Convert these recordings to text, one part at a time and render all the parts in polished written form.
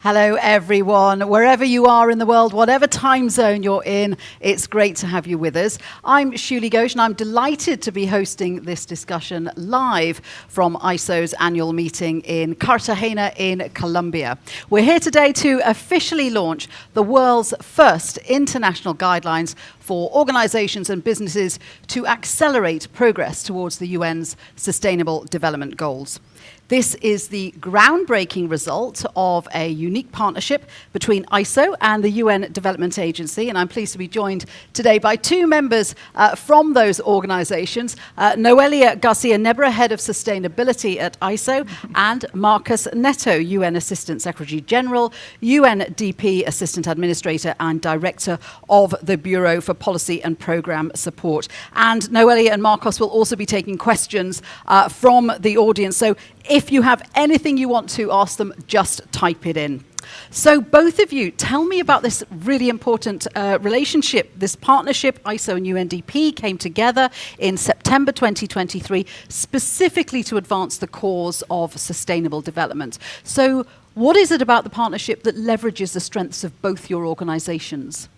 Hello, everyone. Wherever you are in the world, whatever time zone you're in, it's great to have you with us. I'm Shuli Ghosh, and I'm delighted to be hosting this discussion live from ISO's annual meeting in Cartagena in Colombia. We're here today to officially launch the world's first international guidelines for organizations and businesses to accelerate progress towards the UN's Sustainable Development Goals. This is the groundbreaking result of a unique partnership between ISO and the UN Development Agency, and I'm pleased to be joined today by two members from those organizations, Noelia Garcia-Nebra, Head of Sustainability at ISO, and Marcus Neto, UN Assistant Secretary General, UNDP Assistant Administrator and Director of the Bureau for Policy and Programme Support. And Noelia and Marcus will also be taking questions from the audience, so if you have anything you want to ask them, just type it in. So both of you, tell me about this really important relationship, this partnership. ISO and UNDP came together in September 2023, specifically to advance the cause of sustainable development. So what is it about the partnership that leverages the strengths of both your organizations?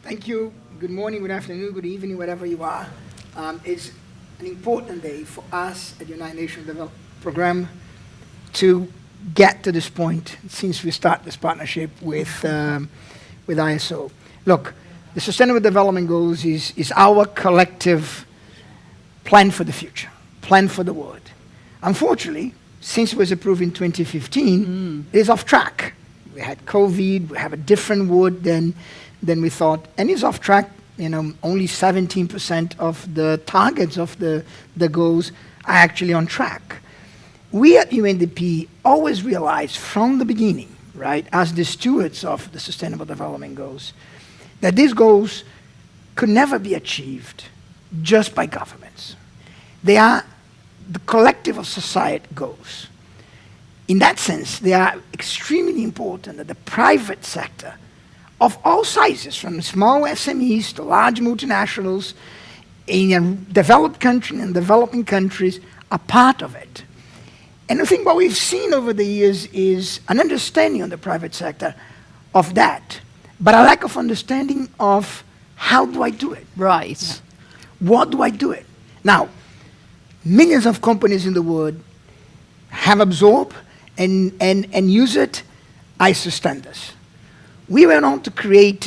Thank you. Good morning, good afternoon, good evening, wherever you are. It's an important day for us at the United Nations Development Program to get to this point since we start this partnership with ISO. Look, the Sustainable Development Goals is our collective plan for the future, plan for the world. Unfortunately, since it was approved in 2015, it is off track. We had COVID, we have a different world than we thought, and it's off track. You know, only 17% of the targets of the goals are actually on track. We at UNDP always realized from the beginning, right, as the stewards of the Sustainable Development Goals, that these goals could never be achieved just by governments. They are the collective of society goals. In that sense, they are extremely important that the private sector of all sizes, from small SMEs to large multinationals, in a developed country and developing countries, are part of it. And I think what we've seen over the years is an understanding on the private sector of that, but a lack of understanding of how do I do it? Right. Yeah. What do I do it? Now, millions of companies in the world have absorbed and use it ISO standards. We went on to create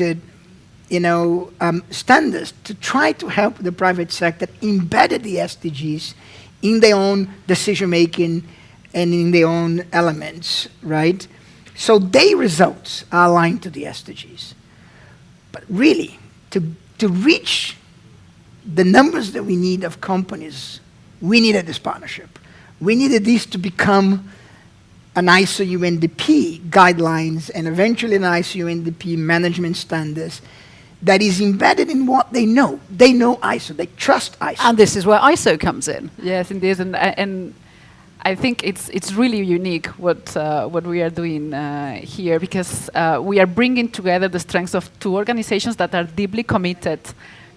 standards to try to help the private sector embed the SDGs in their own decision-making and in their own elements, right? So their results are aligned to the SDGs. But really, to reach the numbers that we need of companies, we needed this partnership. We needed this to become an ISO UNDP guidelines and eventually an ISO UNDP management standards that is embedded in what they know. They know ISO, they trust ISO. And this is where ISO comes in. Yes, indeed, and I think it's really unique what we are doing here, because we are bringing together the strengths of two organizations that are deeply committed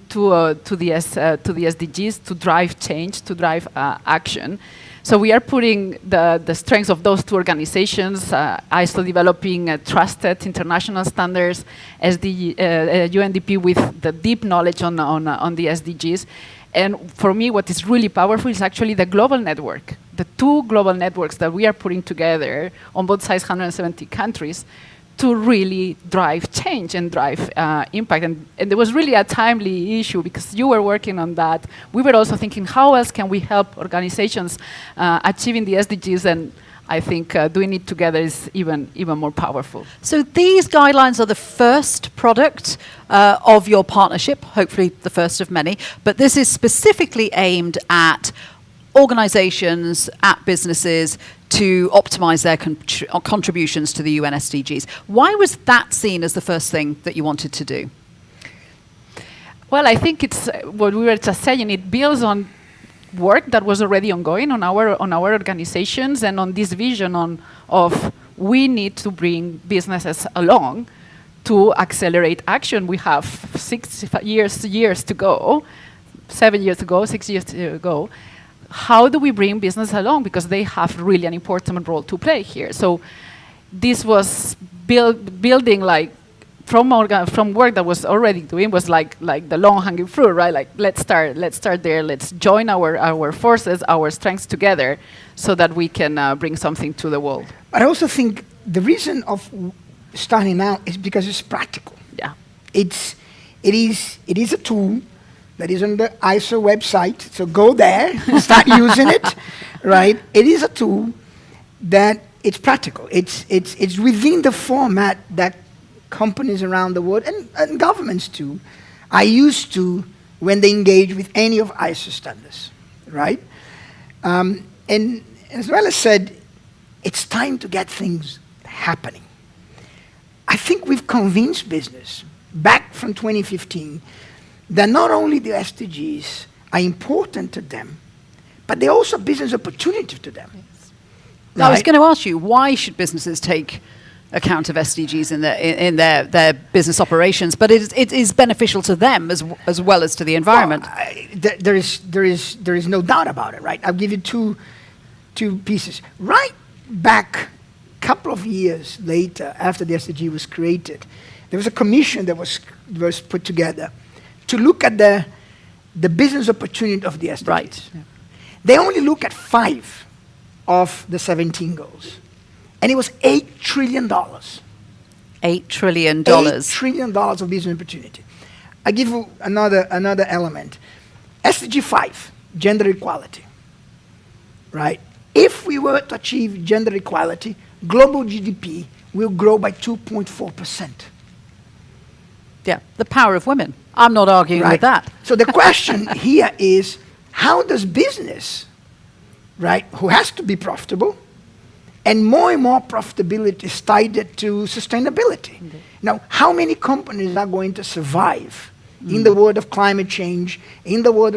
to the SDGs, to drive change, to drive action. So we are putting the strengths of those two organizations, ISO developing trusted international standards, UNDP with the deep knowledge on the SDGs. And for me, what is really powerful is actually the global network, the two global networks that we are putting together on both sides, 170 countries, to really drive change and drive impact. And there was really a timely issue because you were working on that. We were also thinking, how else can we help organizations achieving the SDGs? And I think doing it together is even more powerful. So these guidelines are the first product of your partnership, hopefully the first of many, but this is specifically aimed at organizations, at businesses, to optimize their contributions to the UN SDGs. Why was that seen as the first thing that you wanted to do? Well, I think it's what we were just saying. It builds on work that was already ongoing on our organizations and on this vision of we need to bring businesses along to accelerate action. We have 6 years to go, 7 years to go, 6 years to go. How do we bring business along? Because they have really an important role to play here. So this was building like from work that was already doing was like the long hanging fruit, right? Like let's start there. Let's join our forces, our strengths together, so that we can bring something to the world. But I also think the reason of starting now is because it's practical. Yeah. It is a tool that is on the ISO website, so go there and start using it, right? It is a tool that it's practical. It's within the format that companies around the world and governments too are used to when they engage with any of ISO standards, right? And as well as said, it's time to get things happening. I think we've convinced business back from 2015 that not only the SDGs are important to them, but they're also business opportunity to them. Yes. Right? I was going to ask you, why should businesses take account of SDGs in their business operations? But it is beneficial to them as well as to the environment. Well, there is no doubt about it, right? I'll give you two pieces. Right back a couple of years later, after the SDG was created, there was a commission that was put together to look at the business opportunity of the SDGs. Right. Yeah. They only look at 5 of the 17 goals. And it was $8 trillion. $8 trillion. $8 trillion of business opportunity. I give you another element. SDG 5, gender equality. Right? If we were to achieve gender equality, global GDP will grow by 2.4%. Yeah, the power of women. I'm not arguing with that. So the question here is, how does business, right, who has to be profitable, and more profitability is tied to sustainability. Indeed. Now, how many companies are going to survive in the world of climate change, in the world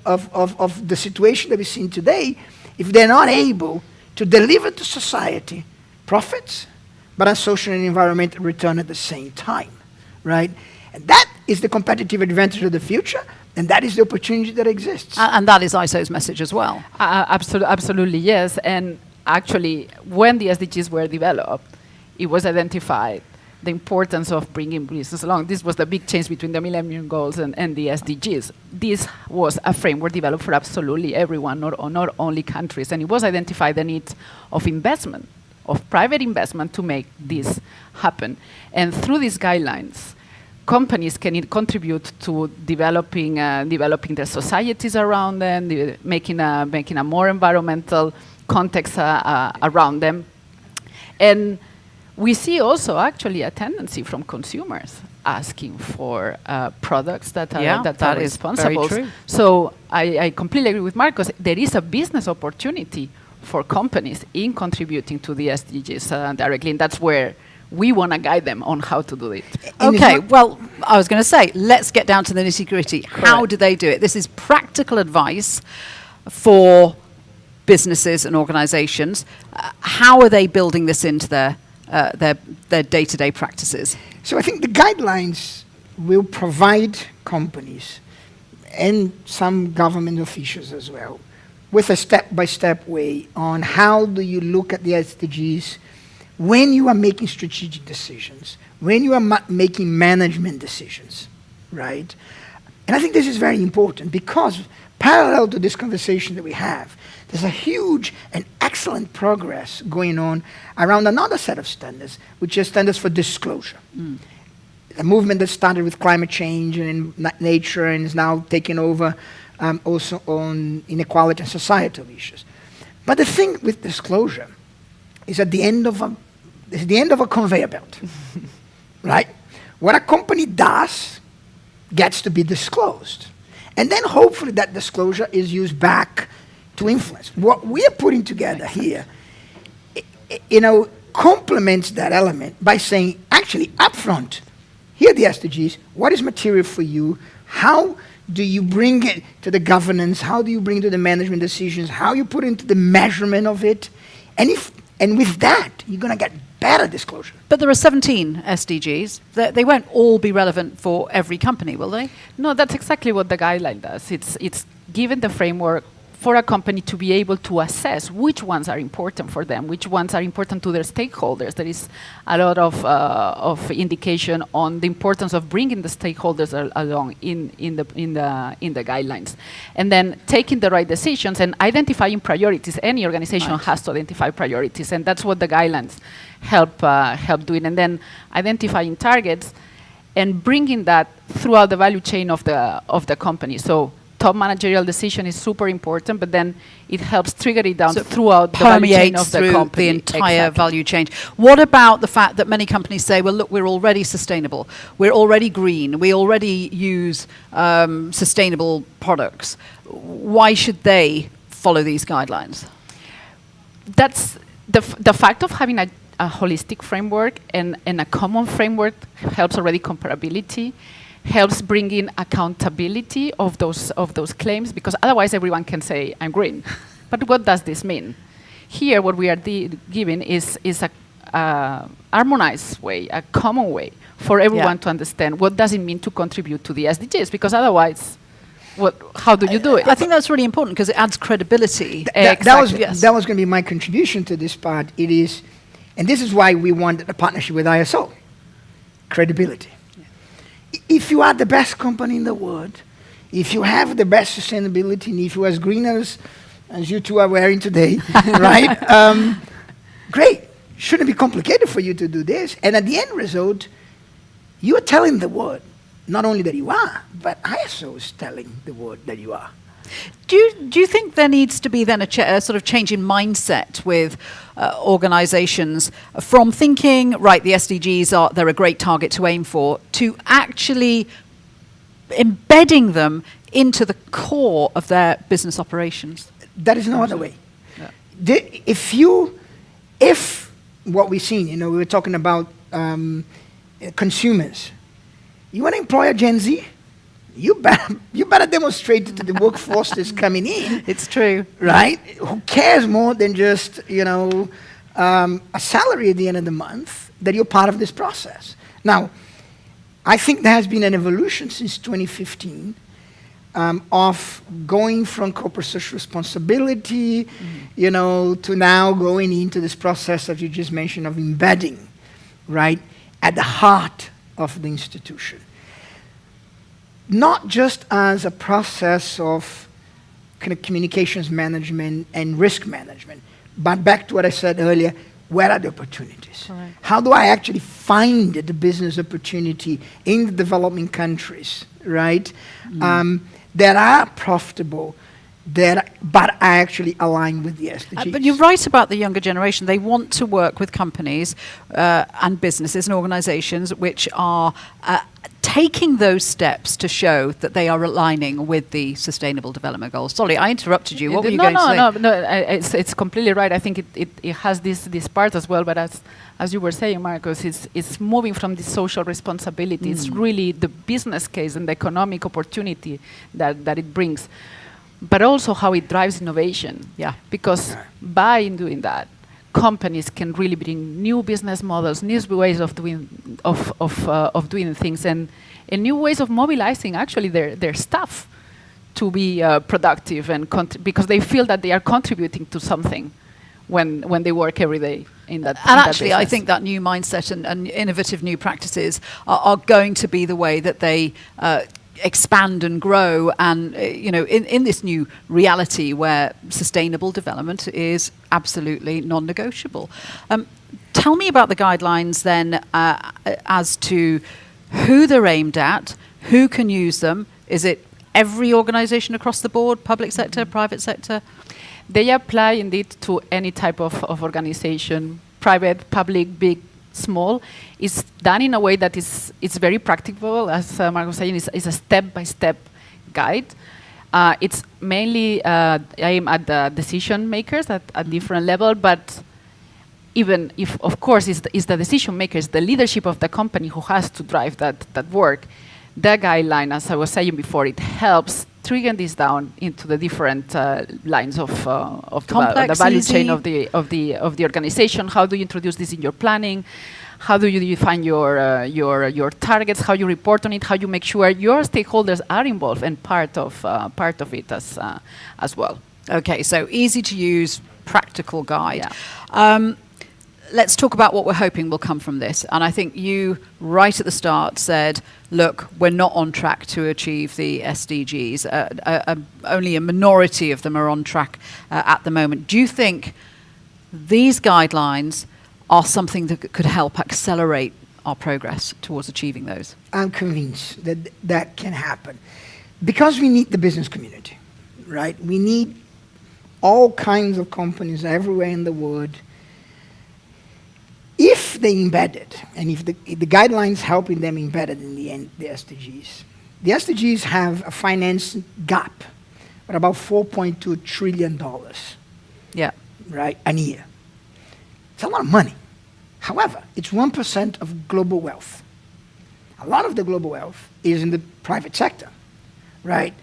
of the situation that we're seeing today, if they're not able to deliver to society profits, but a social and environmental return at the same time, right? And that is the competitive advantage of the future, and that is the opportunity that exists. And that is ISO's message as well. Absolutely, yes. And actually, when the SDGs were developed, it was identified the importance of bringing business along. This was the big change between the Millennium Goals and the SDGs. This was a framework developed for absolutely everyone, not only countries. And it was identified the need of investment, of private investment to make this happen. And through these guidelines, companies can contribute to developing their societies around them, making a more environmental context around them. And we see also actually a tendency from consumers asking for products that are responsible. Very true. So I completely agree with Marcos. There is a business opportunity for companies in contributing to the SDGs directly, and that's where we want to guide them on how to do it. Okay, well, I was going to say, let's get down to the nitty-gritty. How do they do it? This is practical advice for businesses and organizations. How are they building this into their day-to-day practices? So I think the guidelines will provide companies and some government officials as well with a step-by-step way on how do you look at the SDGs when you are making strategic decisions, when you are making management decisions, right? And I think this is very important because parallel to this conversation that we have, there's a huge and excellent progress going on around another set of standards, which is standards for disclosure. A movement that started with climate change and in nature and is now taking over also on inequality and societal issues. But the thing with disclosure is at the end of a conveyor belt, right? What a company does gets to be disclosed. And then hopefully that disclosure is used back to influence. What we are putting together here, complements that element by saying, actually, upfront, here are the SDGs, what is material for you, how do you bring it to the governance, how do you bring it to the management decisions, how you put it into the measurement of it, and with that, you're going to get better disclosure. But there are 17 SDGs. They won't all be relevant for every company, will they? No, that's exactly what the guideline does. It's given the framework for a company to be able to assess which ones are important for them, which ones are important to their stakeholders. There is a lot of indication on the importance of bringing the stakeholders along in the guidelines, and then taking the right decisions and identifying priorities. Any organization has to identify priorities, and that's what the guidelines help doing. And then identifying targets and bringing that throughout the value chain of the company. So top managerial decision is super important, but then it helps trigger it down throughout the value chain of the company. The entire value chain. What about the fact that many companies say, well, look, we're already sustainable, we're already green, we already use sustainable products. Why should they follow these guidelines? That's the fact of having a holistic framework and a common framework helps already comparability, helps bring in accountability of those claims, because otherwise everyone can say, I'm green. But what does this mean? Here, what we are giving is a harmonized way, a common way for everyone to understand what does it mean to contribute to the SDGs, because otherwise, how do you do it? I think that's really important because it adds credibility. That was going to be my contribution to this part. It is, and this is why we wanted a partnership with ISO, credibility. If you are the best company in the world, if you have the best sustainability, and if you're as green as you two are wearing today, right? Great. Shouldn't be complicated for you to do this. And at the end result, you're telling the world not only that you are, but ISO is telling the world that you are. Do you think there needs to be then a sort of change in mindset with organizations from thinking, right, the SDGs they're a great target to aim for, to actually embedding them into the core of their business operations? There is no other way. Yeah. If what we've seen, we were talking about consumers. You want to employ a Gen Z? You better demonstrate it to the workforce that's coming in. It's true. Right? Who cares more than just, a salary at the end of the month, that you're part of this process. Now, I think there has been an evolution since 2015 of going from corporate social responsibility, to now going into this process that you just mentioned of embedding, right, at the heart of the institution. Not just as a process of kind of communications management and risk management, but back to what I said earlier, where are the opportunities? Right. How do I actually find the business opportunity in the developing countries, right? That are profitable, but are actually aligned with the SDGs. But you're right about the younger generation. They want to work with companies and businesses and organizations which are taking those steps to show that they are aligning with the Sustainable Development Goals. Sorry, I interrupted you. What were you going to say? No, it's completely right. I think it has this part as well, but as you were saying, Marcos, it's moving from the social responsibility. It's really the business case and the economic opportunity that it brings, but also how it drives innovation. Yeah, because by doing that, companies can really bring new business models, new ways of doing things, and new ways of mobilizing actually their staff to be productive and because they feel that they are contributing to something when they work every day in that. And actually, I think that new mindset and innovative new practices are going to be the way that they expand and grow, and in this new reality where sustainable development is absolutely non-negotiable. Tell me about the guidelines then, as to who they're aimed at, who can use them. Is it every organization across the board, public sector, private sector? They apply indeed to any type of organization, private, public, big, small. It's done in a way that it's very practicable, as Mark was saying. It's a step-by-step guide. It's mainly aimed at the decision makers at different level, but even if, of course, it's the decision makers, the leadership of the company who has to drive that work, the guideline, as I was saying before, it helps trigger this down into the different lines of the value chain of the organization. How do you introduce this in your planning? How do you define your targets? How you report on it? How you make sure your stakeholders are involved and part of it as well. Okay, so easy to use, practical guide. Yeah. Let's talk about what we're hoping will come from this. And I think you, right at the start, said, look, we're not on track to achieve the SDGs. Only a minority of them are on track at the moment. Do you think these guidelines are something that could help accelerate our progress towards achieving those? I'm convinced that that can happen. Because we need the business community, right? We need all kinds of companies everywhere in the world. If they embed it, and if the guidelines helping them embed it in the end, the SDGs have a finance gap at about $4.2 trillion, Yeah. right, a year. It's a lot of money. However, it's 1% of global wealth. A lot of the global wealth is in the private sector, right?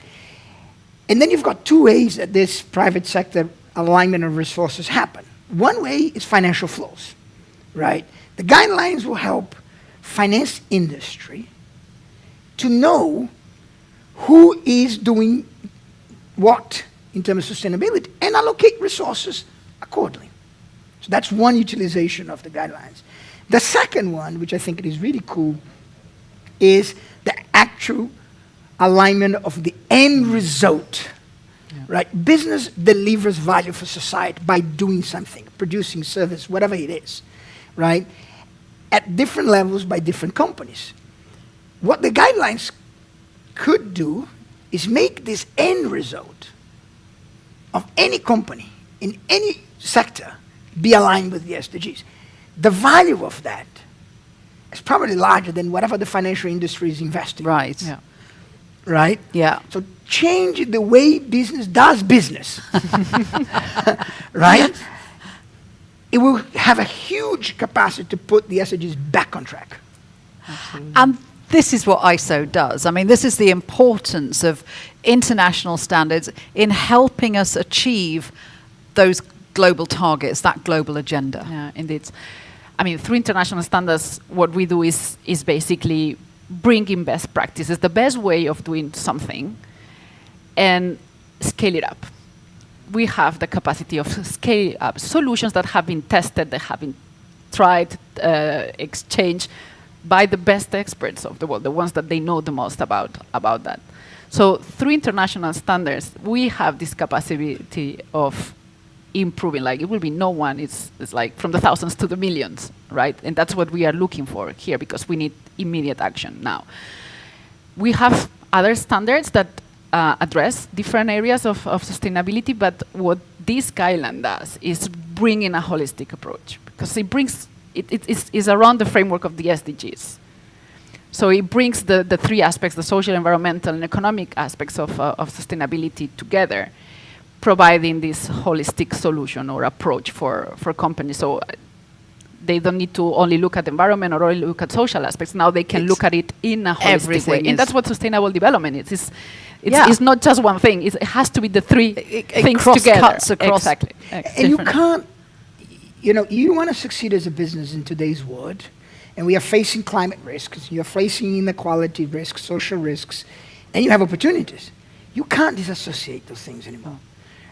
And then you've got two ways that this private sector alignment of resources happen. One way is financial flows. Right? The guidelines will help finance industry to know who is doing what in terms of sustainability and allocate resources accordingly. So that's one utilization of the guidelines. The second one, which I think is really cool, is the actual alignment of the end result. Yeah. Right? Business delivers value for society by doing something, producing service, whatever it is. Right, at different levels by different companies. What the guidelines could do is make this end result of any company in any sector be aligned with the SDGs. The value of that is probably larger than whatever the financial industry is investing. Right. Yeah. Right? Yeah. So change the way business does business. Right? It will have a huge capacity to put the SDGs back on track. Absolutely. And this is what ISO does. I mean, this is the importance of international standards in helping us achieve those global targets, that global agenda. Yeah, indeed. I mean, through international standards, what we do is basically bringing best practices, the best way of doing something, and scale it up. We have the capacity of scale up solutions that have been tested, that have been tried, exchanged by the best experts of the world, the ones that they know the most about that. So through international standards, we have this capacity of improving. Like, it will be no one, it's like from the thousands to the millions, right? And that's what we are looking for here, because we need immediate action now. We have other standards that address different areas of sustainability, but what this guideline does is bring in a holistic approach, because it's around the framework of the SDGs. So it brings the three aspects, the social, environmental, and economic aspects of sustainability together, providing this holistic solution or approach for companies. So they don't need to only look at the environment or only look at social aspects. Now they can look at it in a holistic way. And that's what sustainable development is. It's not just one thing. It has to be the three things together. Cuts across. Exactly. And you can't, you want to succeed as a business in today's world, and we are facing climate risks, you're facing inequality risks, social risks, and you have opportunities. You can't disassociate those things anymore.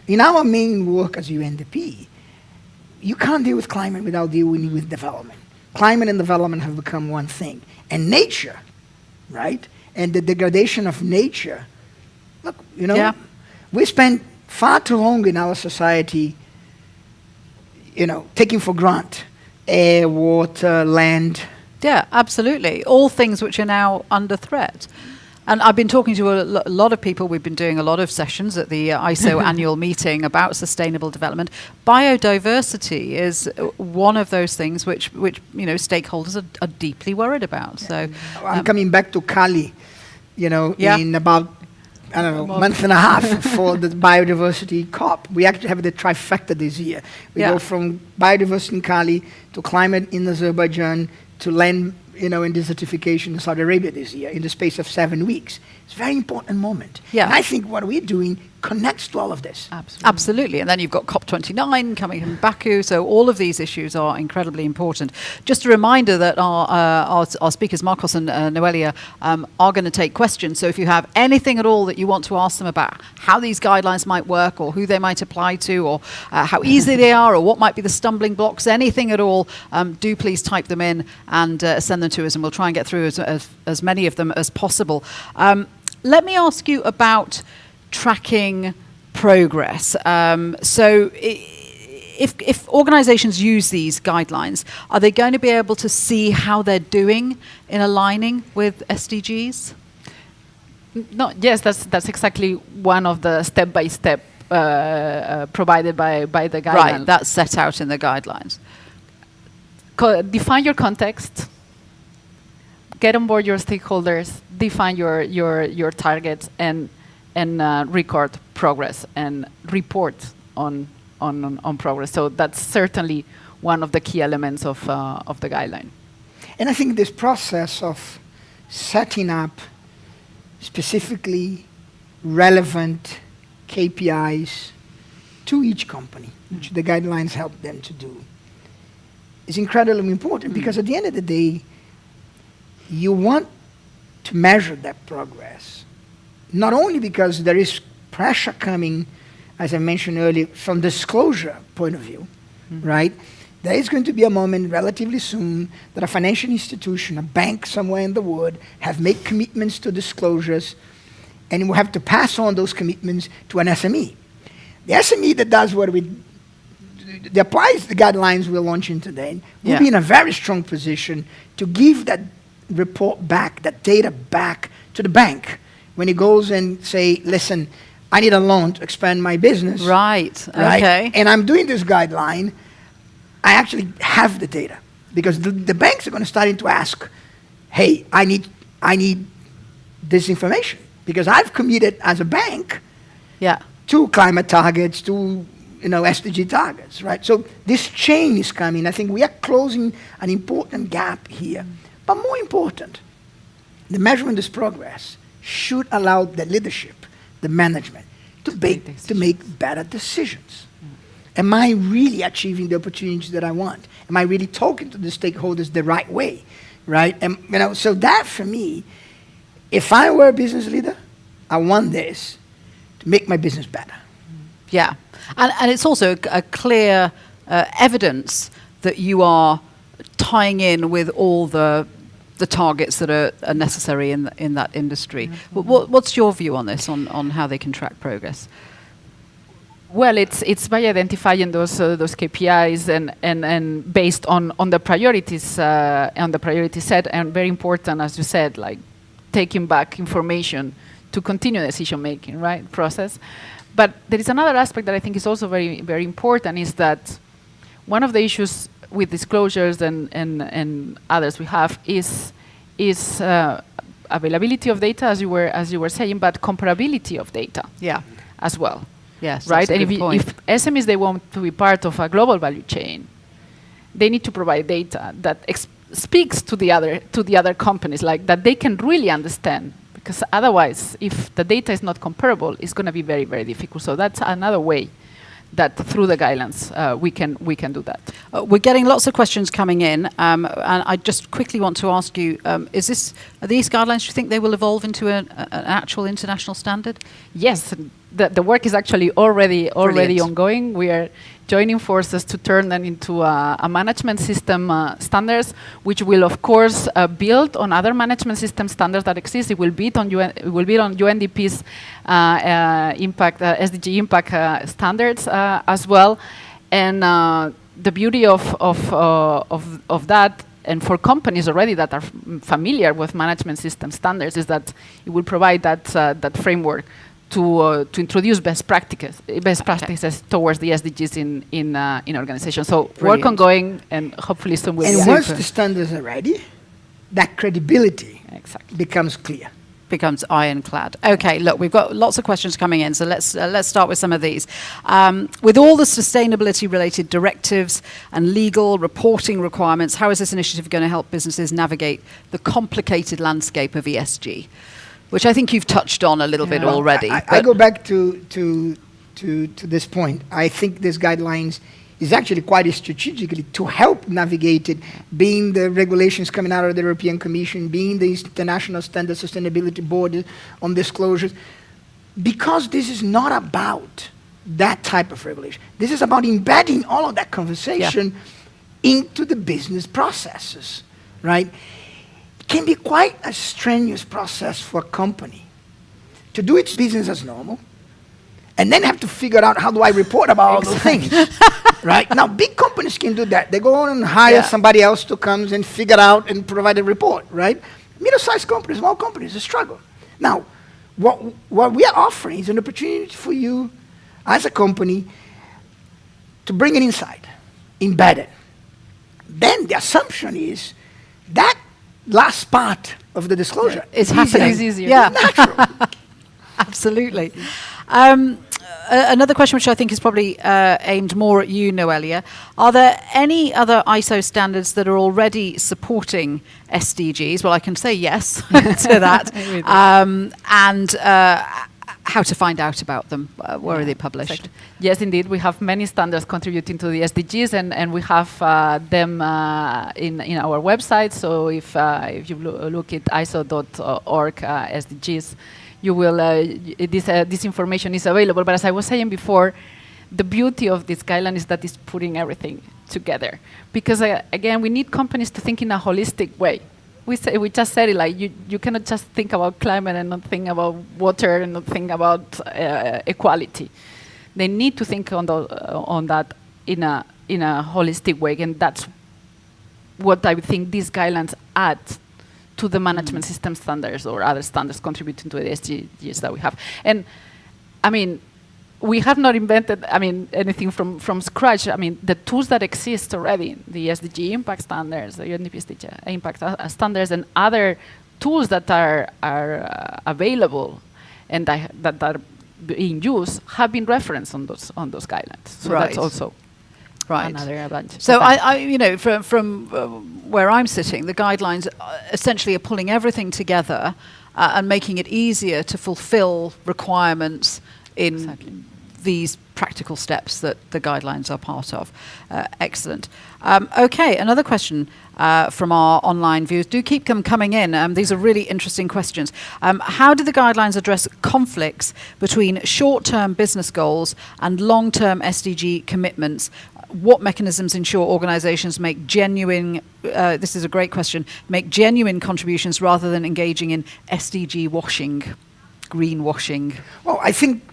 In our main work as UNDP, you can't deal with climate without dealing with development. Climate and development have become one thing. And nature, right? And the degradation of nature. Look, we spend far too long in our society, taking for granted air, water, land. Yeah, absolutely. All things which are now under threat. And I've been talking to a lot of people. We've been doing a lot of sessions at the ISO annual meeting about sustainable development. Biodiversity is one of those things which stakeholders are deeply worried about. So I'm coming back to Cali, in about, a month and a half for the biodiversity COP. We actually have the trifecta this year. We go from biodiversity in Cali to climate in Azerbaijan to land and desertification in Saudi Arabia this year in the space of 7 weeks. It's a very important moment. Yeah. And I think what we're doing connects to all of this. Absolutely. Absolutely. And then you've got COP29 coming in Baku. So all of these issues are incredibly important. Just a reminder that our speakers, Marcos and Noelia, are going to take questions. So if you have anything at all that you want to ask them about how these guidelines might work or who they might apply to or how easy they are or what might be the stumbling blocks, anything at all, do please type them in and send them to us, and we'll try and get through as many of them as possible. Let me ask you about tracking progress. So if organizations use these guidelines, are they going to be able to see how they're doing in aligning with SDGs? No, yes, that's exactly one of the step-by-step provided by the guidelines. Right, that's set out in the guidelines. Define your context, get on board your stakeholders, define your targets, and record progress and report on progress. So that's certainly one of the key elements of the guideline. And I think this process of setting up specifically relevant KPIs to each company, which the guidelines help them to do, is incredibly important because at the end of the day, you want to measure that progress, not only because there is pressure coming, as I mentioned earlier, from disclosure point of view, right? There is going to be a moment relatively soon that a financial institution, a bank somewhere in the world, have made commitments to disclosures, and you will have to pass on those commitments to an SME. The SME that does what that applies the guidelines we're launching today will be in a very strong position to give that report back, that data back to the bank when it goes and say, listen, I need a loan to expand my business. Right, okay. And I'm doing this guideline. I actually have the data because the banks are going to start to ask, hey, I need this information because I've committed as a bank to climate targets, to SDG targets, right? So this chain is coming. I think we are closing an important gap here. But more important, the measurement of this progress should allow the leadership, the management, to make better decisions. Am I really achieving the opportunities that I want? Am I really talking to the stakeholders the right way, right? And so that for me, if I were a business leader, I want this to make my business better. Yeah, and it's also a clear evidence that you are tying in with all the targets that are necessary in that industry. What's your view on this, on how they can track progress? Well, it's by identifying those KPIs and based on the priorities on the priority set, and very important, as you said, like taking back information to continue decision making, right, process. But there is another aspect that I think is also very, very important, is that one of the issues with disclosures and others we have is availability of data, as you were saying, but comparability of data as well. Yes, right. And if SMEs, they want to be part of a global value chain, they need to provide data that speaks to the other companies, like that they can really understand. Because otherwise, if the data is not comparable, it's going to be very, very difficult. So that's another way that through the guidelines we can do that. We're getting lots of questions coming in, and I just quickly want to ask you: are these guidelines? Do you think they will evolve into an actual international standard? Yes, the work is actually already ongoing. We are joining forces to turn them into a management system standards, which will of course build on other management system standards that exist. It will build on UNDP's impact SDG impact standards as well. And the beauty of that, and for companies already that are familiar with management system standards, is that it will provide that framework to introduce best practices towards the SDGs in organizations. So work ongoing, and hopefully soon we'll. And once the standards are ready, that credibility becomes clear. Becomes ironclad. Okay, look, we've got lots of questions coming in, so let's start with some of these. With all the sustainability-related directives and legal reporting requirements, how is this initiative going to help businesses navigate the complicated landscape of ESG? Which I think you've touched on a little bit already. I go back to this point. I think this guidelines is actually quite strategically to help navigate it, being the regulations coming out of the European Commission, being the International Standard Sustainability Board on disclosures, because this is not about that type of regulation. This is about embedding all of that conversation into the business processes, right? It can be quite a strenuous process for a company to do its business as normal, and then have to figure out, how do I report about all those things, right? Now, big companies can do that. They go on and hire somebody else to come and figure out and provide a report, right? Middle-sized companies, small companies, struggle. Now, what we are offering is an opportunity for you as a company to bring it inside, embed it. Then the assumption is that last part of the disclosure is happening. It's easier. Yeah, natural. absolutely. Another question, which I think is probably aimed more at you, Noelia. Are there any other ISO standards that are already supporting SDGs? Well, I can say yes to that. And how to find out about them? Where are they published? Exactly. Yes, indeed. We have many standards contributing to the SDGs, and we have them in our website. So if you look at ISO.org SDGs, you will this information is available. But as I was saying before, the beauty of this guideline is that it's putting everything together. Because again, we need companies to think in a holistic way. We just said it, like you cannot just think about climate and not think about water and not think about equality. They need to think on that in a holistic way, and that's what I think these guidelines add to the management system standards or other standards contributing to the SDGs that we have. And I mean, we have not invented, anything from scratch. I mean, the tools that exist already, the SDG impact standards, the UNDP SDG impact standards, and other tools that are available and that are being used have been referenced on those guidelines. So that's also another advantage. So I from where I'm sitting, the guidelines essentially are pulling everything together and making it easier to fulfill requirements in these practical steps that the guidelines are part of. Excellent. Okay, another question from our online viewers. Do keep them coming in. These are really interesting questions. How do the guidelines address conflicts between short-term business goals and long-term SDG commitments? What mechanisms ensure organizations make genuine, this is a great question, make genuine contributions rather than engaging in SDG washing, greenwashing? Well, I think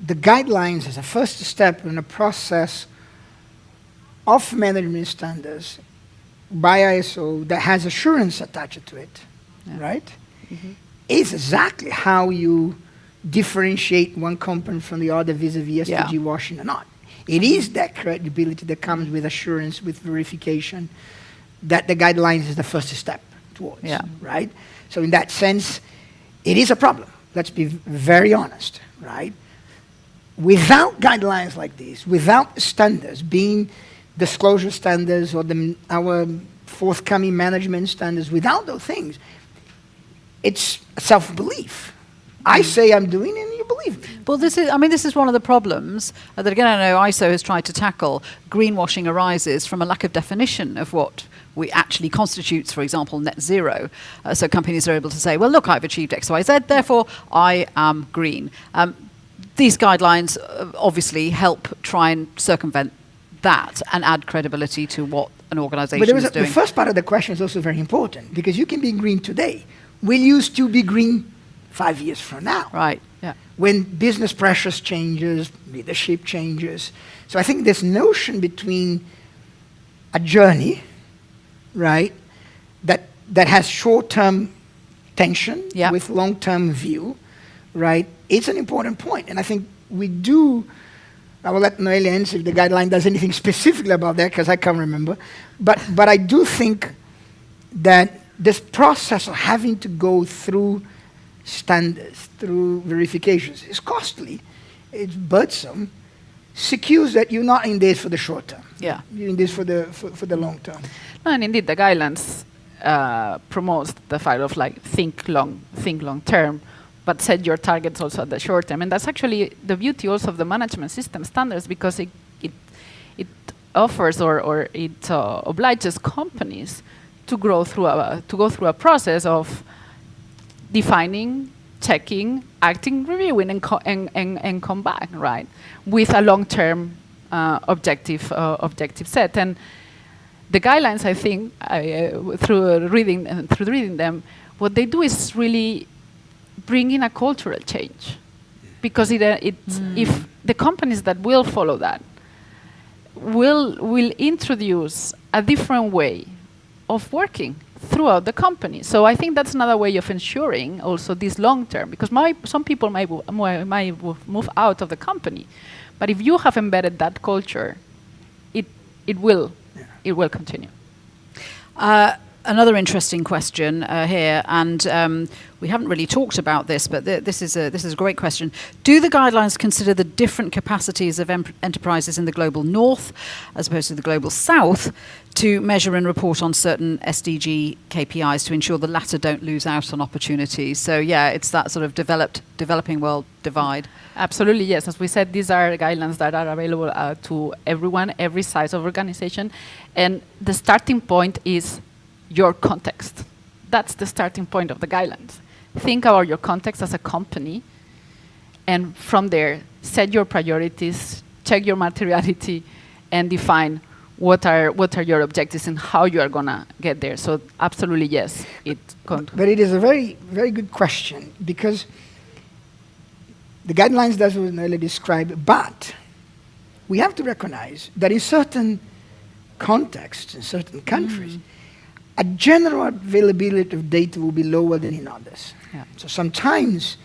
the guidelines is a first step in a process of management standards by ISO that has assurance attached to it, right? Mm-hmm. Is exactly how you differentiate one company from the other vis-a-vis SDG washing or not. It is that credibility that comes with assurance, with verification, that the guidelines is the first step towards, right? So in that sense, it is a problem. Let's be very honest, right? Without guidelines like this, without standards, being disclosure standards or our forthcoming management standards, without those things, it's self-belief. I say I'm doing it and you believe me. Well, this is one of the problems that, again, I know ISO has tried to tackle. Greenwashing arises from a lack of definition of what we actually constitutes, for example, net zero. So companies are able to say, well, look, I've achieved X, Y, Z, therefore I am green. These guidelines obviously help try and circumvent that and add credibility to what an organization is doing. The first part of the question is also very important, because you can be green today. Will you still be green 5 years from now? Right. Yeah. When business pressures changes, leadership changes. So I think this notion between a journey, right, that has short-term tension with long-term view, right, it's an important point. And I think we do, I will let Noelia answer if the guideline does anything specifically about that, because I can't remember. But I do think that this process of having to go through standards, through verifications, is costly, it's burdensome, secures that you're not in this for the short term. Yeah. You're in this for the long term. No, and indeed, the guidelines promotes the fact of like think long term, but set your targets also at the short term. And that's actually the beauty also of the management system standards, because it offers or it obliges companies to go through a process of defining, checking, acting, reviewing, and come back, right, with a long-term objective set. And the guidelines, I think, through reading them, what they do is really bring in a cultural change, because if the companies that will follow that will introduce a different way of working throughout the company. So I think that's another way of ensuring also this long term, because some people might move out of the company, but if you have embedded that culture, it will continue. Another interesting question here, and we haven't really talked about this, but this is a great question. Do the guidelines consider the different capacities of enterprises in the global north, as opposed to the global south, to measure and report on certain SDG KPIs to ensure the latter don't lose out on opportunities? So yeah, it's that sort of developing world divide. Absolutely, yes. As we said, these are guidelines that are available to everyone, every size of organization, and the starting point is your context. That's the starting point of the guidelines. Think about your context as a company, and from there, set your priorities, check your materiality, and define what are your objectives and how you are gonna get there. So absolutely, yes. But it is a very, very good question, because the guidelines that was earlier described, but we have to recognize that in certain contexts, in certain countries, a general availability of data will be lower than in others. Yeah. So sometimes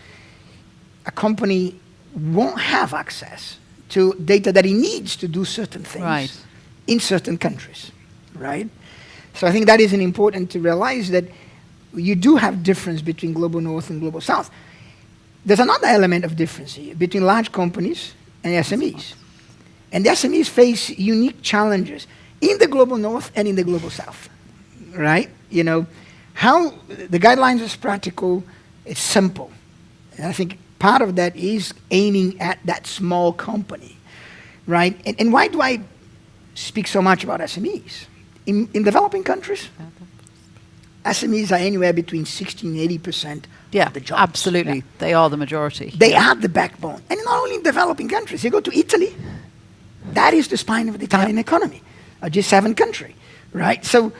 a company won't have access to data that it needs to do certain things in certain countries, right? So I think that is important to realize, that you do have difference between global north and global south. There's another element of difference here between large companies and SMEs. And the SMEs face unique challenges in the global north and in the global south. Right? You know, how the guidelines is practical, it's simple. And I think part of that is aiming at that small company, right? And why do I speak so much about SMEs? In developing countries, SMEs are anywhere between 60 and 80% of the jobs. Absolutely. Yeah. They are the majority. They are the backbone. And not only in developing countries. You go to Italy, that is the spine of the Italian economy, a G7 country, right? So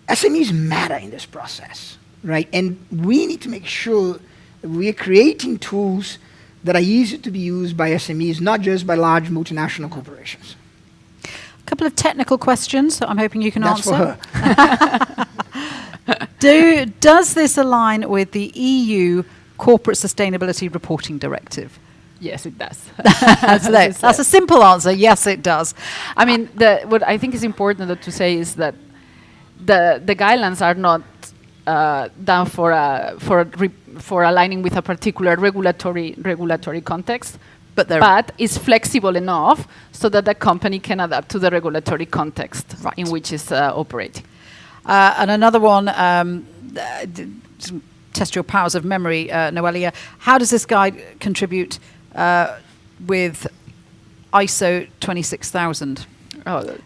SMEs matter in this process, right? And we need to make sure that we are creating tools that are easy to be used by SMEs, not just by large multinational corporations. A couple of technical questions that I'm hoping you can answer. That's for her. Does this align with the EU Corporate Sustainability Reporting Directive? Yes, it does. That's a simple answer. Yes, it does. I mean, what I think is important to say is that the guidelines are not done for aligning with a particular regulatory context, but is flexible enough so that the company can adapt to the regulatory context in which it's operating. And another one, test your powers of memory, Noelia. How does this guide contribute with ISO 26000? Oh,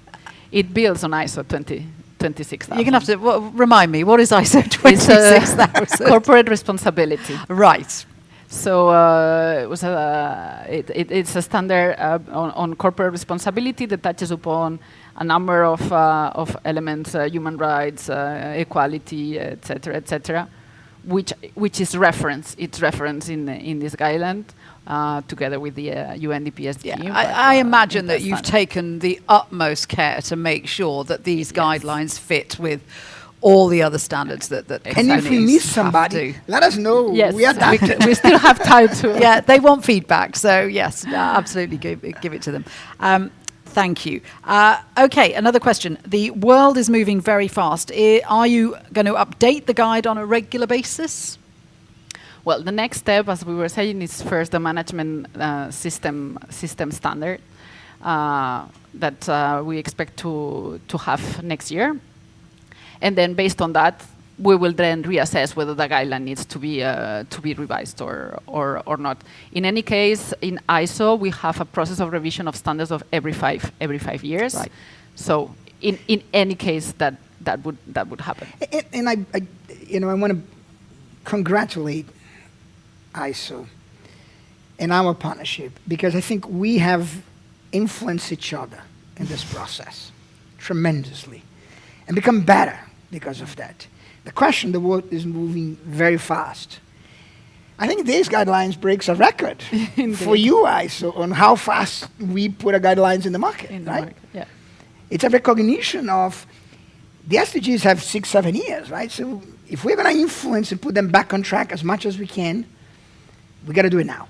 it builds on ISO 26000. You're going to have to remind me, what is ISO 26000? It's corporate responsibility. Right. So it's a standard on corporate responsibility that touches upon a number of elements, human rights, equality, etc., which is referenced. It's referenced in this guideline together with the UNDP SDG. Yeah, I imagine that you've taken the utmost care to make sure that these guidelines fit with all the other standards that and if we miss somebody, let us know. Yes, we adapted. we still have time to. Yeah, they want feedback, so yes, absolutely give it to them. Thank you. Okay, another question. The world is moving very fast. Are you going to update the guide on a regular basis? Well, the next step, as we were saying, is first the management system standard that we expect to have next year. And then based on that, we will then reassess whether the guideline needs to be revised or not. In any case, in ISO, we have a process of revision of standards of every five years. Right. So in any case, that would happen. And I want to congratulate ISO and our partnership, because I think we have influenced each other in this process tremendously and become better because of that. The question, the world is moving very fast. I think these guidelines breaks a record for you, ISO, on how fast we put our guidelines in the market, right? Yeah. It's a recognition of the SDGs have 6-7 years, right? So if we're going to influence and put them back on track as much as we can, we got to do it now.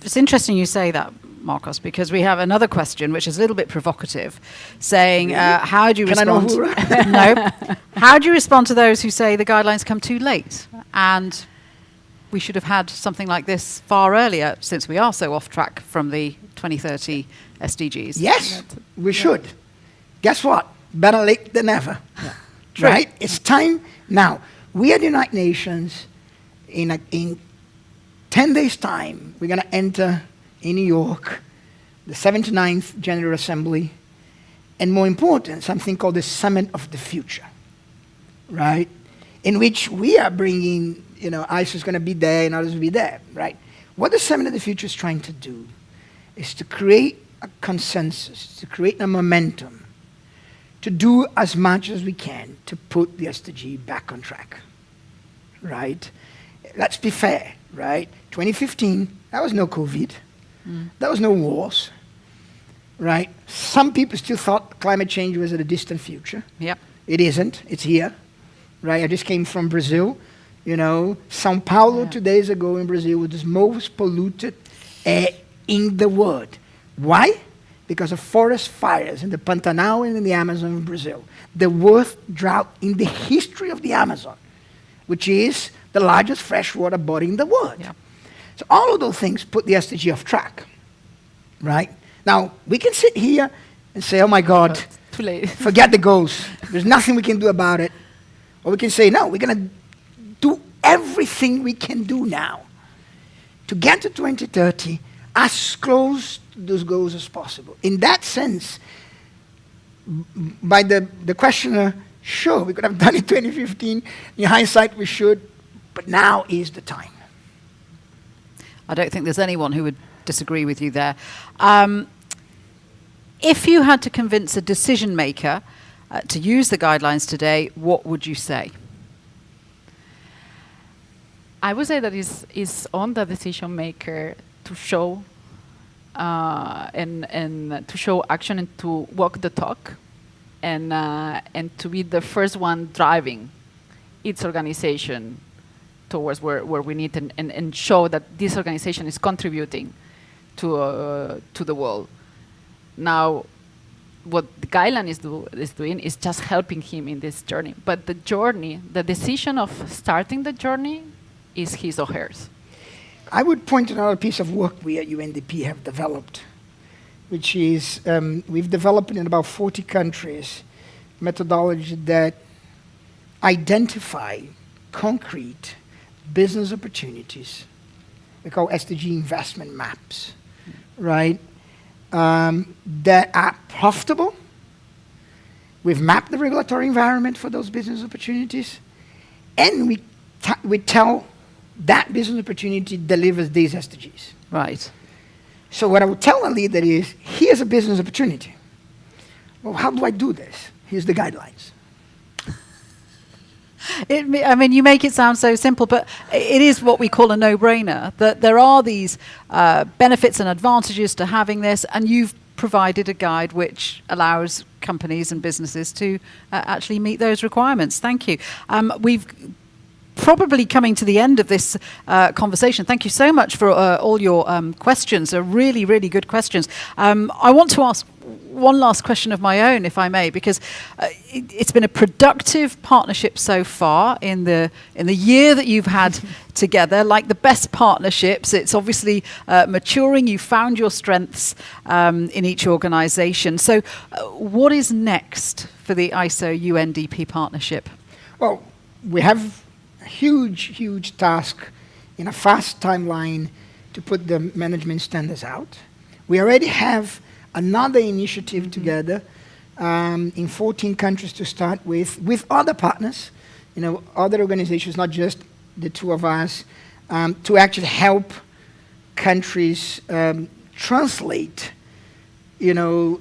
It's interesting you say that, Marcos, because we have another question which is a little bit provocative, saying, how do you respond? Can I know No. How do you respond to those who say the guidelines come too late and we should have had something like this far earlier, since we are so off track from the 2030 SDGs? Yes, we should. Guess what? Better late than never. True. Right? It's time now. We at the United Nations, in 10 days' time, we're going to enter in New York the 79th General Assembly, and more important, something called the Summit of the Future, right? In which we are bringing, ISO is going to be there and others will be there, right? What the Summit of the Future is trying to do is to create a consensus, to create a momentum, to do as much as we can to put the SDG back on track, right? Let's be fair, right? 2015, there was no COVID. There was no wars, right? Some people still thought climate change was at a distant future. Yep. It isn't. It's here, right? I just came from Brazil. São Paulo 2 days ago in Brazil was the most polluted air in the world. Why? Because of forest fires in the Pantanal and in the Amazon in Brazil. The worst drought in the history of the Amazon, which is the largest freshwater body in the world. Yeah. So all of those things put the SDG off track, right? Now, we can sit here and say, oh my God, Too late. forget the goals. There's nothing we can do about it. Or we can say, no, we're going to do everything we can do now to get to 2030 as close to those goals as possible. In that sense, by the questioner, sure, we could have done it 2015. In hindsight, we should, but now is the time. I don't think there's anyone who would disagree with you there. If you had to convince a decision maker to use the guidelines today, what would you say? I would say that is on the decision maker to show and to show action and to walk the talk, and to be the first one driving its organization towards where we need, and show that this organization is contributing to the world. Now, what the guideline is doing is just helping him in this journey. But the journey, the decision of starting the journey, is his or hers. I would point to another piece of work we at UNDP have developed, which is we've developed in about 40 countries methodology that identify concrete business opportunities. We call SDG investment maps, right? That are profitable. We've mapped the regulatory environment for those business opportunities, and we tell that business opportunity delivers these SDGs. Right. So what I would tell a leader is, here's a business opportunity. Well, how do I do this? Here's the guidelines. You make it sound so simple, but it is what we call a no-brainer, that there are these benefits and advantages to having this, and you've provided a guide which allows companies and businesses to actually meet those requirements. Thank you. We've probably coming to the end of this conversation. Thank you so much for all your questions. They're really, really good questions. I want to ask one last question of my own, if I may, because it's been a productive partnership so far in the year that you've had together. Like the best partnerships, it's obviously maturing. You found your strengths in each organisation. So, what is next for the ISO UNDP partnership? Well, we have a huge, huge task in a fast timeline to put the management standards out. We already have another initiative together in 14 countries to start with other partners, other organizations, not just the two of us, to actually help countries translate, the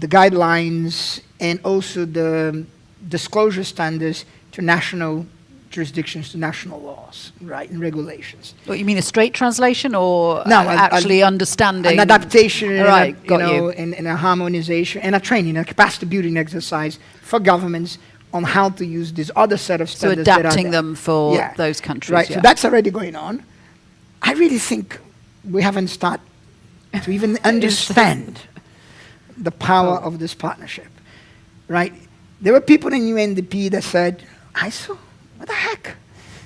guidelines and also the disclosure standards to national jurisdictions, to national laws, right, and regulations. What, you mean a straight translation or No, actually understanding? An adaptation, right, got you. And a harmonization, and a training, a capacity building exercise for governments on how to use this other set of So standards that are adapting there. them for those countries. Right, yeah. so that's already going on. I really think we haven't started to even understand the power of this partnership, right? There were people in UNDP that said, ISO? What the heck?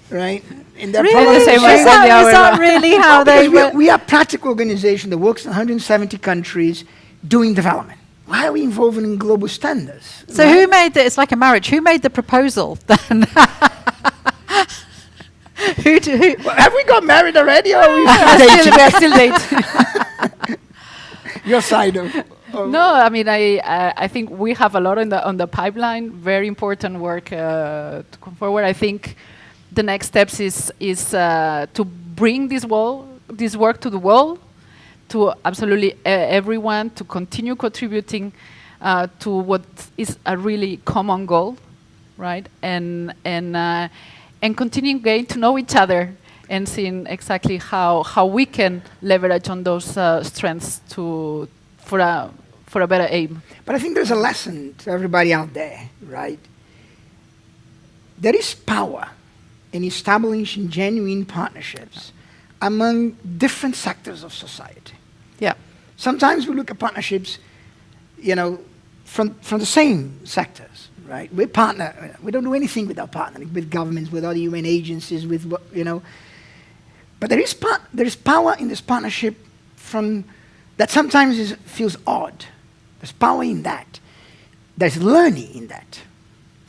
Right? And they're Really? probably Is saying, that really how they were? we are a practical organization that works in 170 countries doing development. Why are we involved in global standards? So right? who made the, it's like a marriage, who made the proposal then? Well, have we got married already or are we We're still dating. your side of No, I mean, I think we have a lot on the pipeline. Very important work to come forward. I think the next steps is to bring this work to the world, to absolutely everyone, to continue contributing to what is a really common goal, right? And continue getting to know each other and seeing exactly how we can leverage on those strengths for a better aim. But I think there's a lesson to everybody out there, right? There is power in establishing genuine partnerships among different sectors of society. Yeah. Sometimes we look at partnerships, from the same sectors, right? We partner. We don't do anything without partnering with governments, with other UN agencies, But there is power in this partnership that sometimes feels odd. There's power in that. There's learning in that.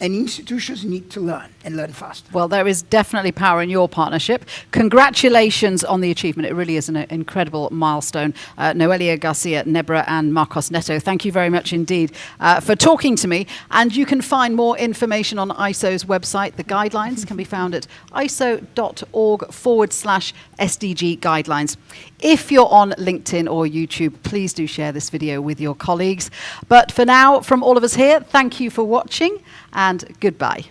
And institutions need to learn and learn faster. Well, there is definitely power in your partnership. Congratulations on the achievement. It really is an incredible milestone. Noelia Garcia Nebra and Marcos Neto, thank you very much indeed for talking to me. And you can find more information on ISO's website. The guidelines can be found at iso.org/SDG Guidelines. If you're on LinkedIn or YouTube, please do share this video with your colleagues. But for now, from all of us here, thank you for watching and goodbye.